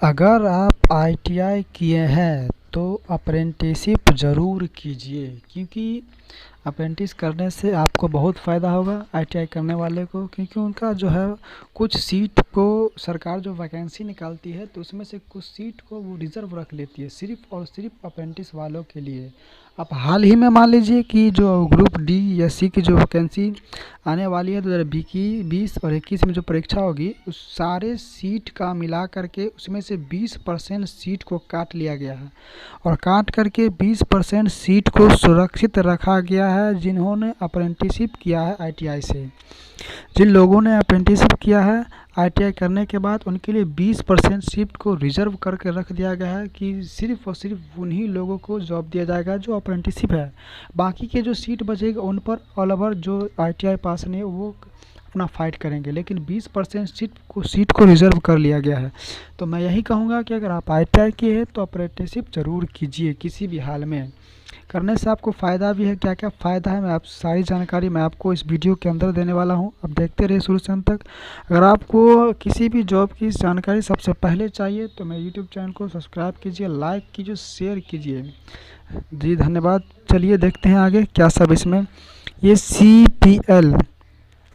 अगर आप आईटीआई किए हैं तो अप्रेंटिसिप ज़रूर कीजिए, क्योंकि अप्रेंटिस करने से आपको बहुत फ़ायदा होगा आईटीआई करने वाले को। क्योंकि उनका जो है कुछ सीट को सरकार जो वैकेंसी निकालती है तो उसमें से कुछ सीट को वो रिज़र्व रख लेती है सिर्फ़ और सिर्फ अप्रेंटिस वालों के लिए। अब हाल ही में मान लीजिए कि जो ग्रुप डी या सी की जो वैकेंसी आने वाली है 2020 और 21 में जो परीक्षा होगी, उस सारे सीट का मिला करके उसमें से 20% सीट को काट लिया गया है और काट करके 20% सीट को सुरक्षित रखा गया है जिन्होंने अप्रेंटिसिप किया है आईटीआई से। जिन लोगों ने अप्रेंटिसिप किया है आईटीआई करने के बाद उनके लिए 20% सीट को रिजर्व करके रख दिया गया है कि सिर्फ़ और सिर्फ उन्हीं लोगों को जॉब दिया जाएगा जो अप्रेंटिसिप है। बाकी के जो सीट बचेगा उन पर ऑल ओवर जो आईटीआई पास नहीं है वो अपना फाइट करेंगे, लेकिन 20% सीट को रिज़र्व कर लिया गया है। तो मैं यही कहूँगा कि अगर आप आईटीआई किए हैं तो अप्रेंटिसिप ज़रूर कीजिए, किसी भी हाल में करने से आपको फ़ायदा भी है। क्या क्या फ़ायदा है मैं आप सारी जानकारी मैं आपको इस वीडियो के अंदर देने वाला हूं। अब देखते रहिए शुरू से अंत तक। अगर आपको किसी भी जॉब की जानकारी सबसे पहले चाहिए तो मेरे यूट्यूब चैनल को सब्सक्राइब कीजिए, लाइक कीजिए, शेयर कीजिए। जी धन्यवाद। चलिए देखते हैं आगे क्या सब इसमें। ये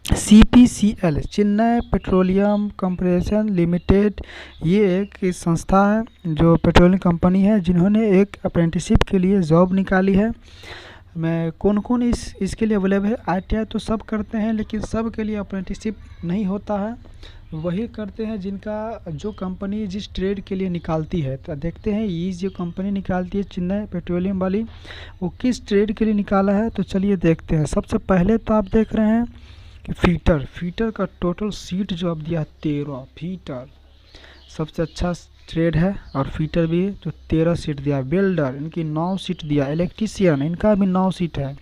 CPCL Chennai petroleum corporation limited, ये एक संस्था है जो पेट्रोलियम कंपनी है जिन्होंने एक अप्रेंटिसिप के लिए जॉब निकाली है। मैं कौन कौन इसके लिए अवेलेबल है। आईटीआई तो सब करते हैं लेकिन सब के लिए अप्रेंटिसिप नहीं होता है, वही करते हैं जिनका जो कंपनी जिस ट्रेड के लिए निकालती है। तो देखते हैं ये जो कंपनी निकालती है चेन्नई पेट्रोलियम वाली, वो किस ट्रेड के लिए निकाला है। तो चलिए देखते हैं। सबसे पहले तो आप देख रहे हैं कि फीटर का टोटल सीट जो अब दिया 13। फीटर सबसे अच्छा ट्रेड है और फीटर भी जो 13 सीट दिया। वेल्डर इनकी 9 सीट दिया। इलेक्ट्रीशियन इनका भी 9 सीट है।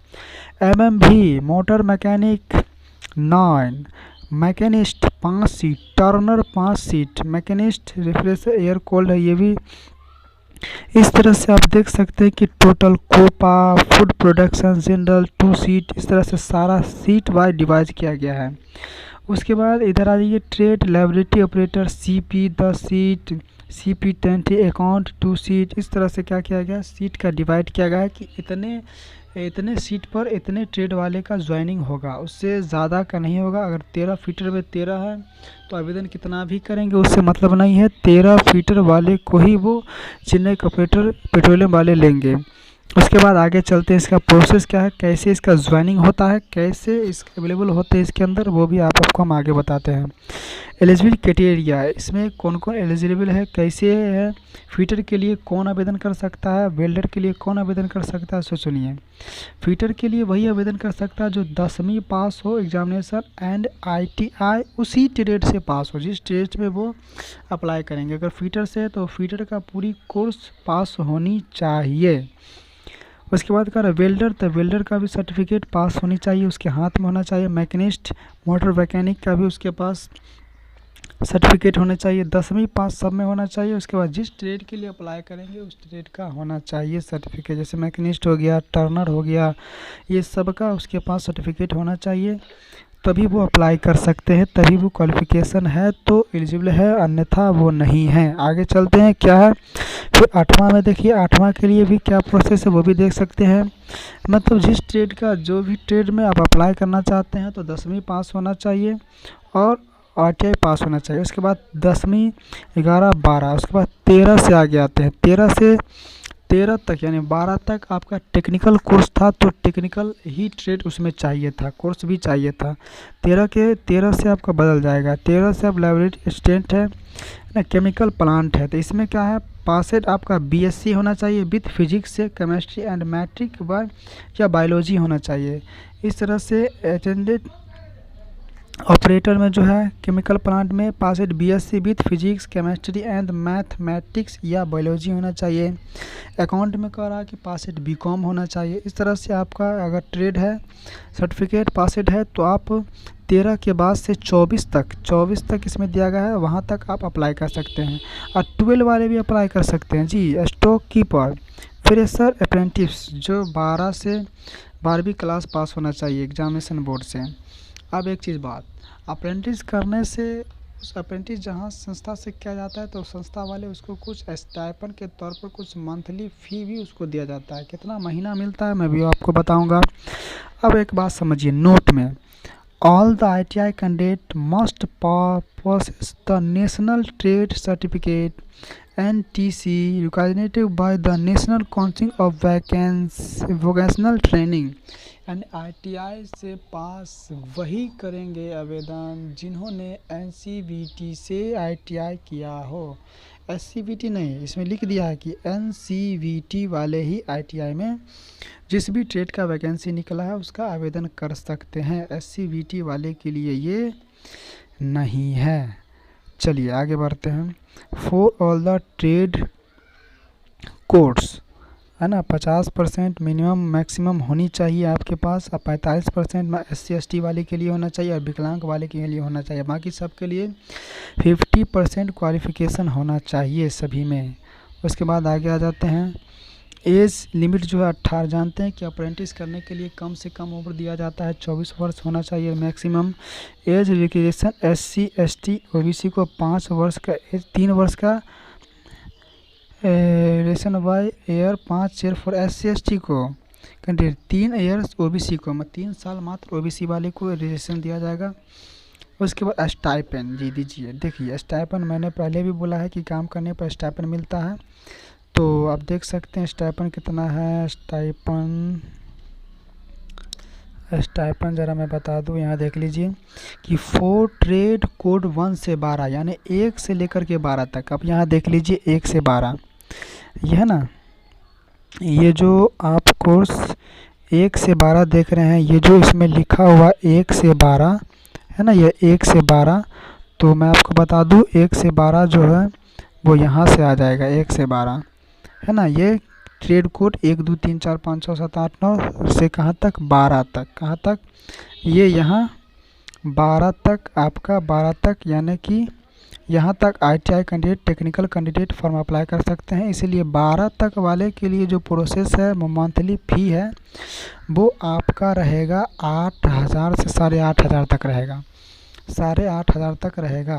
MMV motor mechanic 9। Machinist 5 seat. Turner 5 seat. Machinist refresher air cold है ये भी। इस तरह से आप देख सकते हैं कि टोटल कोपा फूड प्रोडक्शन जनरल 2 सीट। इस तरह से सारा सीट वाइज डिवाइड किया गया है। उसके बाद इधर आ जाइए trade laboratory operator CP 10 seat. CP 20 account 2 सीट। इस तरह से क्या किया गया सीट का डिवाइड किया गया है कि इतने इतने सीट पर इतने ट्रेड वाले का ज्वाइनिंग होगा, उससे ज़्यादा का नहीं होगा। अगर 13 फीटर में 13 है तो आवेदन कितना भी करेंगे उससे मतलब नहीं है। 13 फीटर वाले को ही वो चेन्नई कॉर्पोरेटर पेट्रोलियम वाले लेंगे। उसके बाद आगे चलते हैं इसका प्रोसेस क्या है, कैसे इसका ज्वाइनिंग होता है, कैसे इस अवेलेबल होते हैं इसके अंदर, वो भी आपको हम आगे बताते हैं। एलिजिबल क्राइटेरिया इसमें कौन कौन एलिजिबल है, कैसे है, फीटर के लिए कौन आवेदन कर सकता है, वेल्डर के लिए कौन आवेदन कर सकता है। सो सुनिए, फीटर के लिए वही आवेदन कर सकता है जो 10वीं पास हो एग्जामिनेशन एंड आईटीआई उसी ट्रेड से पास हो जिस ट्रेड में वो अप्लाई करेंगे। अगर फीटर से है तो फीटर का पूरी कोर्स पास होनी चाहिए। उसके बाद कर वेल्डर, तो वेल्डर का भी सर्टिफिकेट पास होनी चाहिए, उसके हाथ में होना चाहिए। मैकेनिस्ट मोटर मैकेनिक का भी उसके पास सर्टिफिकेट होना चाहिए। 10वीं पास सब में होना चाहिए। उसके बाद जिस ट्रेड के लिए अप्लाई करेंगे उस ट्रेड का होना चाहिए सर्टिफिकेट। जैसे मैकेनिस्ट हो गया, टर्नर हो गया, ये सब का उसके पास सर्टिफिकेट होना चाहिए, तभी वो अप्लाई कर सकते हैं, तभी वो क्वालिफिकेशन है तो एलिजिबल है, अन्यथा वो नहीं है। आगे चलते हैं क्या है। फिर 8वां में देखिए, 8वां के लिए भी क्या प्रोसेस है वो भी देख सकते हैं। मतलब जिस ट्रेड का जो भी ट्रेड में आप अप्लाई करना चाहते हैं तो 10वीं पास होना चाहिए और आईटीआई पास होना चाहिए। उसके बाद 10वीं 11 12, उसके बाद 13 से आगे आते हैं। 13 से 13 तक यानी 12 तक आपका टेक्निकल कोर्स था तो टेक्निकल ही ट्रेड उसमें चाहिए था, कोर्स भी चाहिए था। 13 से आपका बदल जाएगा। 13 से अब लेबोरेटरी असिस्टेंट है ना, केमिकल प्लांट है। तो इसमें क्या है, पासेड आपका बीएससी होना चाहिए विथ फिजिक्स से, केमिस्ट्री एंड मैट्रिक या बायोलॉजी होना चाहिए। इस तरह से अटेंडेंट ऑपरेटर में जो है केमिकल प्लांट में passed BSc with physics chemistry and mathematics या बायोलॉजी होना चाहिए। अकाउंट में कह रहा है कि पासेड बीकॉम होना चाहिए। इस तरह से आपका अगर ट्रेड है सर्टिफिकेट पासेड है तो आप 13 के बाद से 24 तक इसमें दिया गया है, वहाँ तक आप अप्लाई कर सकते हैं। और 12 वाले भी अप्लाई कर सकते हैं जी। स्टॉक कीपर, फ्रेशर, अप्रेंटिस जो 12 से 12वीं क्लास पास होना चाहिए एग्जामिनेशन बोर्ड से। अब एक चीज़ बात, अप्रेंटिस करने से उस अप्रेंटिस जहाँ संस्था से किया जाता है तो संस्था वाले उसको कुछ स्टाइपेंड के तौर पर कुछ मंथली फ़ी भी उसको दिया जाता है। कितना महीना मिलता है मैं भी आपको बताऊंगा। अब एक बात समझिए, नोट में all the ITI candidate must possess the national trade certificate NTC recognized by the National Council of Vocational Training। यानी ITI से पास वही करेंगे आवेदन जिन्होंने NCVT से ITI किया हो। SCVT नहीं, इसमें लिख दिया है कि NCVT वाले ही ITI में जिस भी ट्रेड का वैकेंसी निकला है उसका आवेदन कर सकते हैं। SCVT वाले के लिए ये नहीं है। चलिए आगे बढ़ते हैं। For all the trade course है ना, 50% मिनिमम मैक्सिमम होनी चाहिए आपके पास। अब 45% में SC/ST वाले के लिए होना चाहिए और विकलांग वाले के लिए होना चाहिए। बाकी सब के लिए 50% क्वालिफिकेशन होना चाहिए सभी में। उसके बाद आगे आ जाते हैं। एज लिमिट जो है 18, जानते हैं कि अप्रेंटिस करने के लिए कम से कम उम्र दिया जाता है 24 वर्ष होना चाहिए maximum. As recreation SC/ST OBC को 5 वर्ष का एज, 3 वर्ष का relation by year, 5 year for SC/ST को कैंडिडेट, 3 ईयर्स OBC को, 3 साल मात्र OBC वाले को रिलेशन दिया जाएगा। उसके बाद स्टाइपेंड जी दीजिए। देखिए स्टाइपेंड मैंने पहले भी बोला है कि काम करने पर स्टाइपेंड मिलता है, तो आप देख सकते हैं स्टाइपेंड कितना है। स्टाइपेंड ज़रा मैं बता दूं, यहाँ देख लीजिए कि 4 ट्रेड कोड 1 से 12 यानी 1 से लेकर के 12 तक। अब यहाँ देख लीजिए 1 से 12 ये है ना, ये जो आप कोर्स 1 से 12 देख रहे हैं, ये जो इसमें लिखा हुआ 1 से 12 है ना, ये 1 से 12, तो मैं आपको बता दूं 1 से 12 जो है वो यहाँ से आ जाएगा 1 से 12 है ना। ये ट्रेड कोड 1 2 3 4 5 6 7 8 9 से कहाँ तक 12 तक, कहाँ तक ये यहाँ 12 तक, आपका 12 तक, यानी कि यहाँ तक ITI candidate technical candidate form apply कर सकते हैं। इसीलिए 12 तक वाले के लिए जो प्रोसेस है मंथली फ़ी है वो आपका रहेगा 8,000 से 8,500 तक रहेगा, 8,500 तक रहेगा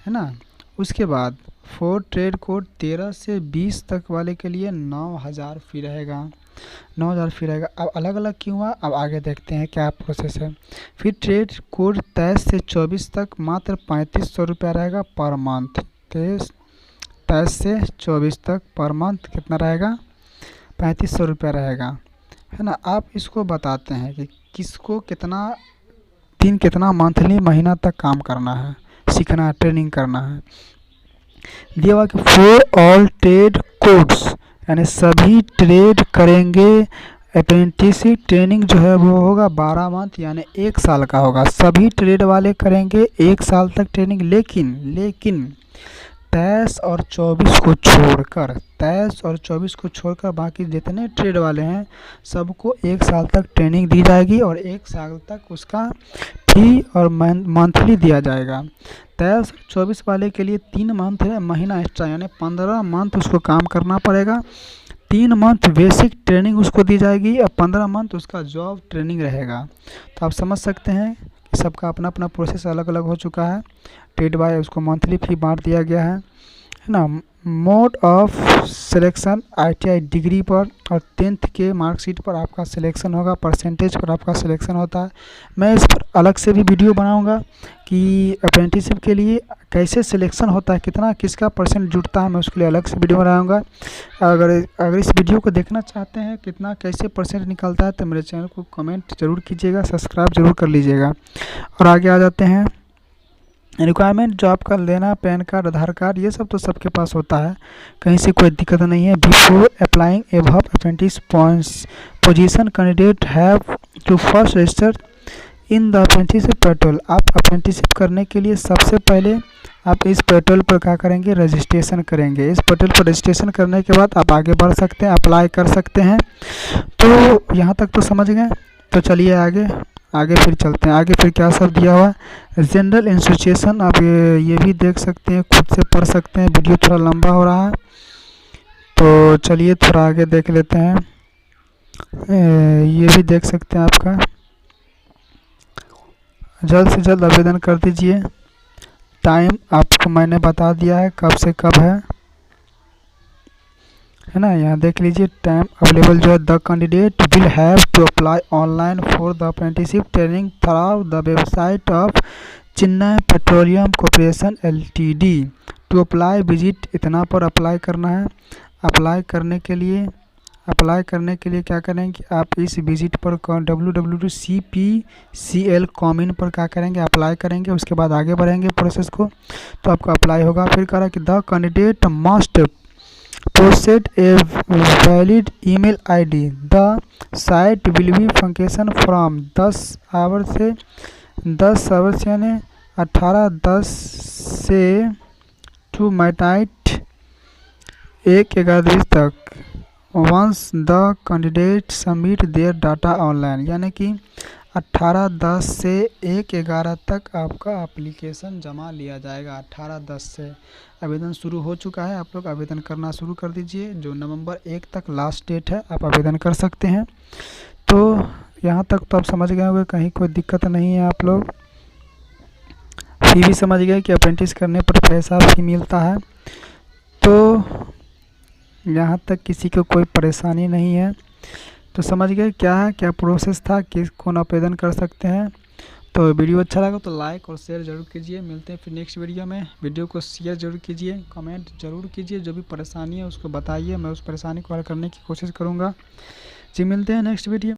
है ना। उसके बाद 4 ट्रेड कोड 13 से 20 तक वाले के लिए 9,000 फ़ी रहेगा, 9,000 फ़ी रहेगा। अब अलग अलग क्यों हुआ, अब आगे देखते हैं क्या प्रोसेस है। फिर ट्रेड कोड 23 से 24 तक मात्र 3,500 रुपया रहेगा पर मंथ। 23 से 24 तक पर मंथ कितना रहेगा, 3,500 रुपया रहेगा है ना। आप इसको बताते हैं कि किसको कितना दिन, कितना मंथली महीना तक काम करना है, सीखना है, ट्रेनिंग करना है। दिया हुआ कि फॉर ऑल ट्रेड कोड्स यानी सभी ट्रेड करेंगे। अप्रेंटिसशिप ट्रेनिंग जो है वो होगा 12 मंथ यानी 1 साल का होगा। सभी ट्रेड वाले करेंगे 1 साल तक ट्रेनिंग, लेकिन 23 और 24 को छोड़कर, 23 और 24 को छोड़कर बाकी जितने ट्रेड वाले हैं सबको 1 साल तक ट्रेनिंग दी जाएगी और 1 साल तक उसका फ़ी और मंथली दिया जाएगा। 23 और 24 वाले के लिए 3 मंथ है महीना एक्स्ट्रा यानी 15 मंथ उसको काम करना पड़ेगा। 3 मंथ बेसिक ट्रेनिंग उसको दी जाएगी और 15 मंथ उसका जॉब ट्रेनिंग रहेगा। तो आप समझ सकते हैं कि सबका अपना अपना प्रोसेस अलग अलग हो चुका है। ट्रेड बाय उसको मंथली फ़ी बांट दिया गया है ना। Mode of selection ITI degree पर और 10th के मार्कशीट पर आपका सिलेक्शन होगा, परसेंटेज पर आपका सिलेक्शन होता है। मैं इस पर अलग से भी वीडियो बनाऊंगा कि अप्रेंटिसशिप के लिए कैसे सिलेक्शन होता है, कितना किसका परसेंट जुटता है, मैं उसके लिए अलग से वीडियो बनाऊंगा। अगर इस वीडियो को देखना चाहते हैं कितना कैसे परसेंट निकलता है तो मेरे चैनल को कमेंट ज़रूर कीजिएगा, सब्सक्राइब ज़रूर कर लीजिएगा। और आगे आ जाते हैं। रिक्वायरमेंट जो आपका लेना, पैन कार्ड, आधार कार्ड, ये सब तो सबके पास होता है, कहीं से कोई दिक्कत नहीं है। Before applying above apprentice position candidate have to first register in the apprenticeship portal. आप अप्रेंटिसशिप करने के लिए सबसे पहले आप इस पोर्टल पर क्या करेंगे, रजिस्ट्रेशन करेंगे। इस पोर्टल पर रजिस्ट्रेशन करने के बाद आप आगे बढ़ सकते हैं, अप्लाई कर सकते हैं। तो यहाँ तक तो समझ गए। तो चलिए आगे फिर चलते हैं। आगे फिर क्या सब दिया हुआ है, जनरल इंस्ट्रक्शन आप ये भी देख सकते हैं, खुद से पढ़ सकते हैं। वीडियो थोड़ा लंबा हो रहा है तो चलिए थोड़ा आगे देख लेते हैं। ये भी देख सकते हैं। आपका जल्द से जल्द आवेदन कर दीजिए टाइम आपको मैंने बता दिया है कब से कब है ना। यहाँ देख लीजिए टाइम अवेलेबल जो है, the candidate will have to apply online for the apprenticeship training through the website of Chennai petroleum corporation LTD. To apply visit, इतना पर अप्लाई करना है। अप्लाई करने के लिए क्या करेंगे कि आप इस विजिट पर www.cpcl.com पर क्या करेंगे, अप्लाई करेंगे। उसके बाद आगे बढ़ेंगे प्रोसेस को, तो आपका अप्लाई होगा। फिर कह रहा है कि the candidate must possess a valid email ID. The site will be function from 10 hour से 10 आवर्स यानी 18:10 से टू मिडनाइट 1:11 तक। Once the candidate submit their data online, यानी कि 18:10 से 1:11 तक आपका एप्लीकेशन जमा लिया जाएगा। 18:10 से आवेदन शुरू हो चुका है, आप लोग आवेदन करना शुरू कर दीजिए। जो नवंबर 1 तक लास्ट डेट है, आप आवेदन कर सकते हैं। तो यहाँ तक तो आप समझ गए होंगे, कहीं कोई दिक्कत नहीं है। आप लोग फिर भी समझ गए कि अप्रेंटिस करने पर पैसा भी मिलता है, तो यहाँ तक किसी को कोई परेशानी नहीं है। तो समझ गए क्या है, क्या प्रोसेस था, किस कौन आवेदन कर सकते हैं। तो वीडियो अच्छा लगा तो लाइक और शेयर ज़रूर कीजिए। मिलते हैं फिर नेक्स्ट वीडियो में। वीडियो को शेयर ज़रूर कीजिए, कमेंट ज़रूर कीजिए, जो भी परेशानी है उसको बताइए, मैं उस परेशानी को हल करने की कोशिश करूँगा। जी मिलते हैं नेक्स्ट वीडियो।